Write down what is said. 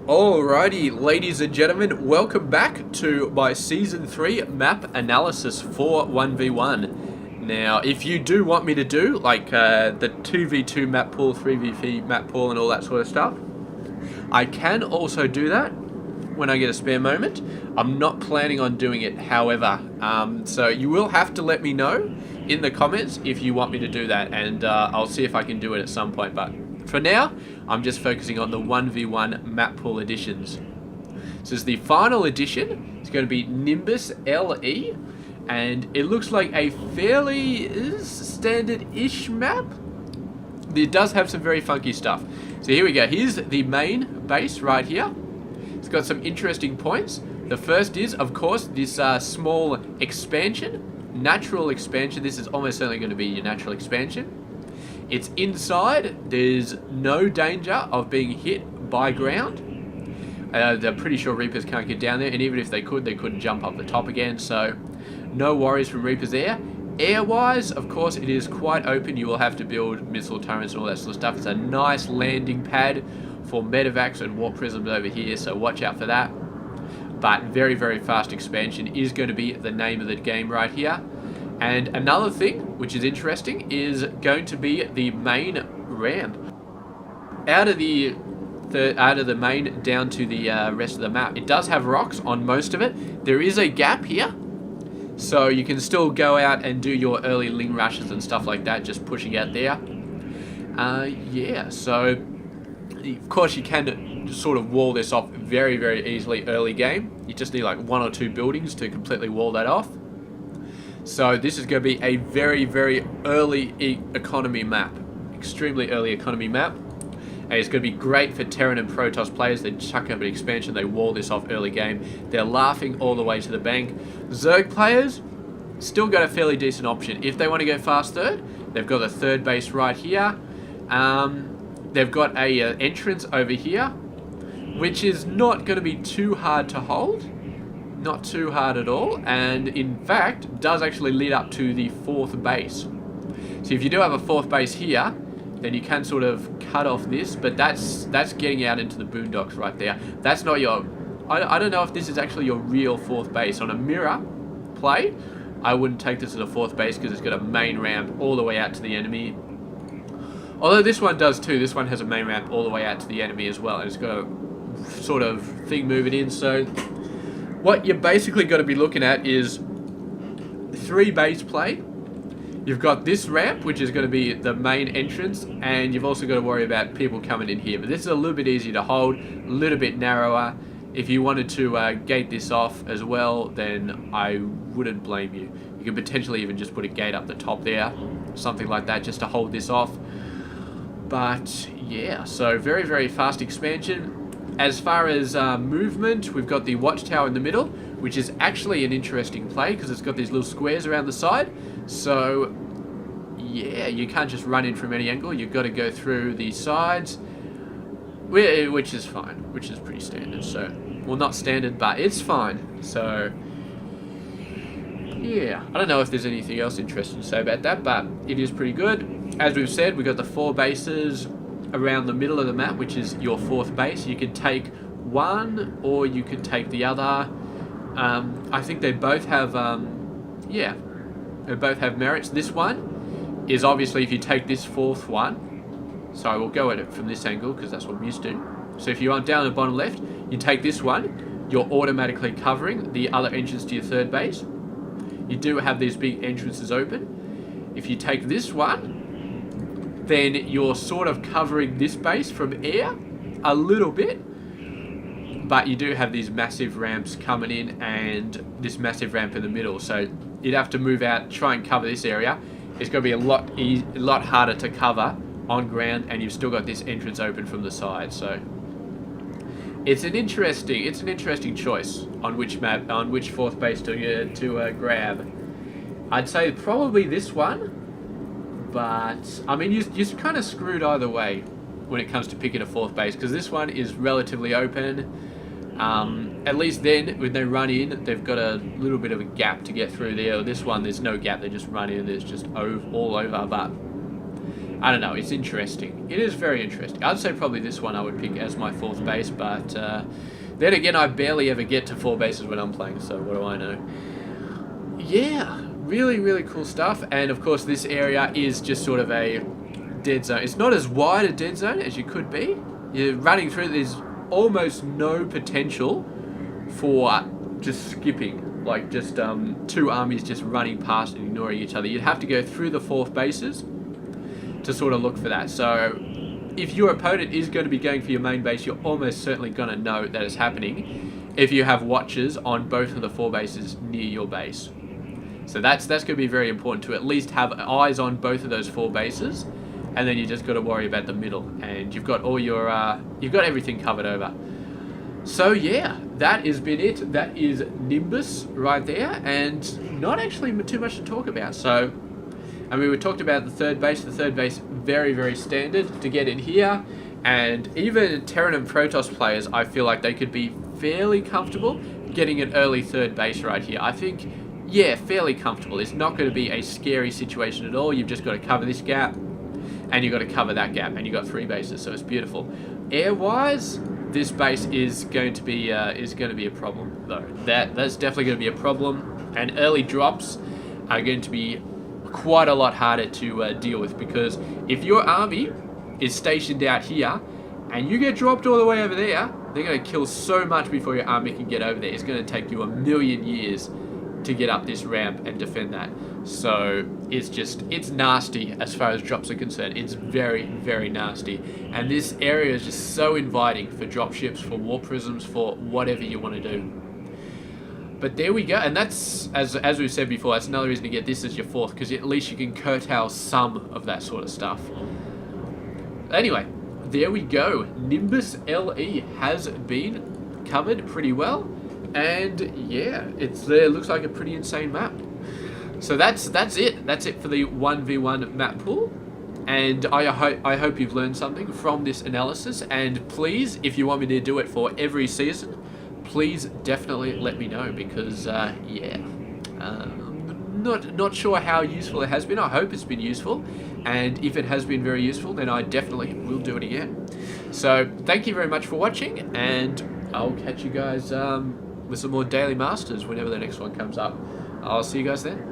Alrighty, ladies and gentlemen, welcome back to my Season 3 map analysis for 1v1. Now, if you do want me to do, like, the 2v2 map pool, 3v3 map pool, and all that sort of stuff, I can also do that when I get a spare moment. I'm not planning on doing it, however, so you will have to let me know in the comments if you want me to do that, and I'll see if I can do it at some point, but for now, I'm just focusing on the 1v1 map pool editions. This is the final edition. It's going to be Nimbus LE, and it looks like a fairly standard-ish map. It does have some very funky stuff. So here we go. Here's the main base right here. It's got some interesting points. The first is, of course, this small expansion, natural expansion. This is almost certainly going to be your natural expansion. It's inside. There's no danger of being hit by ground. They're pretty sure Reapers can't get down there, and even if they couldn't jump up the top again, so no worries from Reapers there. Air-wise, of course, it is quite open. You will have to build missile turrets and all that sort of stuff. It's a nice landing pad for medevacs and warp prisms over here, so watch out for that. But very, very fast expansion is going to be the name of the game right here. And another thing, which is interesting, is going to be the main ramp. Out of the main down to the rest of the map, it does have rocks on most of it. There is a gap here, so you can still go out and do your early ling rushes and stuff like that, just pushing out there. Yeah, so of course you can sort of wall this off very, very easily early game. You just need like 1 or 2 buildings to completely wall that off. So this is going to be a very, very early economy map. Extremely early economy map. And it's going to be great for Terran and Protoss players. They chuck up an expansion, they wall this off early game. They're laughing all the way to the bank. Zerg players still got a fairly decent option. If they want to go fast third, they've got a third base right here. They've got a entrance over here, which is not going to be too hard to hold. Not too hard at all, and in fact does actually lead up to the 4th base. So if you do have a 4th base here, then you can sort of cut off this, but that's getting out into the boondocks right there. That's not your, I don't know if this is actually your real 4th base. On a mirror play, I wouldn't take this as a 4th base because it's got a main ramp all the way out to the enemy. Although this one does too. This one has a main ramp all the way out to the enemy as well, and it's got a sort of thing moving in. So what you're basically going to be looking at is 3 base play. You've got this ramp, which is going to be the main entrance, and you've also got to worry about people coming in here. But this is a little bit easier to hold, a little bit narrower. If you wanted to gate this off as well, then I wouldn't blame you. You could potentially even just put a gate up the top there, something like that, just to hold this off. But yeah, so very, very fast expansion. As far as movement, we've got the watchtower in the middle, which is actually an interesting play because it's got these little squares around the side. So yeah, you can't just run in from any angle. You've got to go through the sides, which is fine, which is pretty standard. So, well, not standard, but it's fine. So yeah, I don't know if there's anything else interesting to say about that, but it is pretty good. As we've said, we've got the 4 bases around the middle of the map, which is your 4th base. You can take one or you could take the other. I think they both have yeah, they both have merits. This one is obviously if you take this 4th one, so I will go at it from this angle because that's what I'm used to. So if you're down the bottom left, you take this one, you're automatically covering the other entrance to your 3rd base. You do have these big entrances open. If you take this one, then you're sort of covering this base from air a little bit, but you do have these massive ramps coming in and this massive ramp in the middle, so you'd have to move out, try and cover this area. It's going to be a lot harder to cover on ground, and you've still got this entrance open from the side. So it's an interesting choice on which map, on which 4th base to grab. I'd say probably this one. But, I mean, you're kind of screwed either way when it comes to picking a 4th base, because this one is relatively open. At least then, when they run in, they've got a little bit of a gap to get through there. This one, there's no gap, they just run in, there's just all over. But I don't know, it's interesting. It is very interesting. I'd say probably this one I would pick as my 4th base, but then again, I barely ever get to 4 bases when I'm playing, so what do I know? Yeah, really, really cool stuff. And of course, this area is just sort of a dead zone. It's not as wide a dead zone as you could be. You're running through, there's almost no potential for just skipping, like just 2 armies just running past and ignoring each other. You'd have to go through the 4th bases to sort of look for that. So if your opponent is going to be going for your main base, you're almost certainly going to know that it's happening if you have watchers on both of the 4 bases near your base. So that's going to be very important, to at least have eyes on both of those 4 bases, and then you just got to worry about the middle, and you've got all your you've got everything covered over. So yeah, that has been it. That is Nimbus right there, and not actually too much to talk about. So I mean, we talked about the 3rd base. The 3rd base, very, very standard to get in here. And even Terran and Protoss players, I feel like they could be fairly comfortable getting an early 3rd base right here. I think, yeah, fairly comfortable. It's not going to be a scary situation at all. You've just got to cover this gap, and you've got to cover that gap, and you've got 3 bases, so it's beautiful. Air-wise, this base is going to be a problem, though. That's definitely going to be a problem, and early drops are going to be quite a lot harder to deal with, because if your army is stationed out here and you get dropped all the way over there, they're going to kill so much before your army can get over there. It's going to take you a million years to get up this ramp and defend that. So it's nasty as far as drops are concerned. It's very, very nasty, and this area is just so inviting for drop ships, for war prisms, for whatever you want to do. But there we go, and that's, as we've said before, that's another reason to get this as your 4th, because at least you can curtail some of that sort of stuff. Anyway, there we go. Nimbus LE has been covered pretty well, and yeah, it looks like a pretty insane map. So that's it. That's it for the 1v1 map pool. And I hope you've learned something from this analysis, and please, if you want me to do it for every season, please definitely let me know, because yeah, not sure how useful it has been. I hope it's been useful, and if it has been very useful, then I definitely will do it again. So thank you very much for watching, and I'll catch you guys with some more Daily Masters whenever the next one comes up. I'll see you guys then.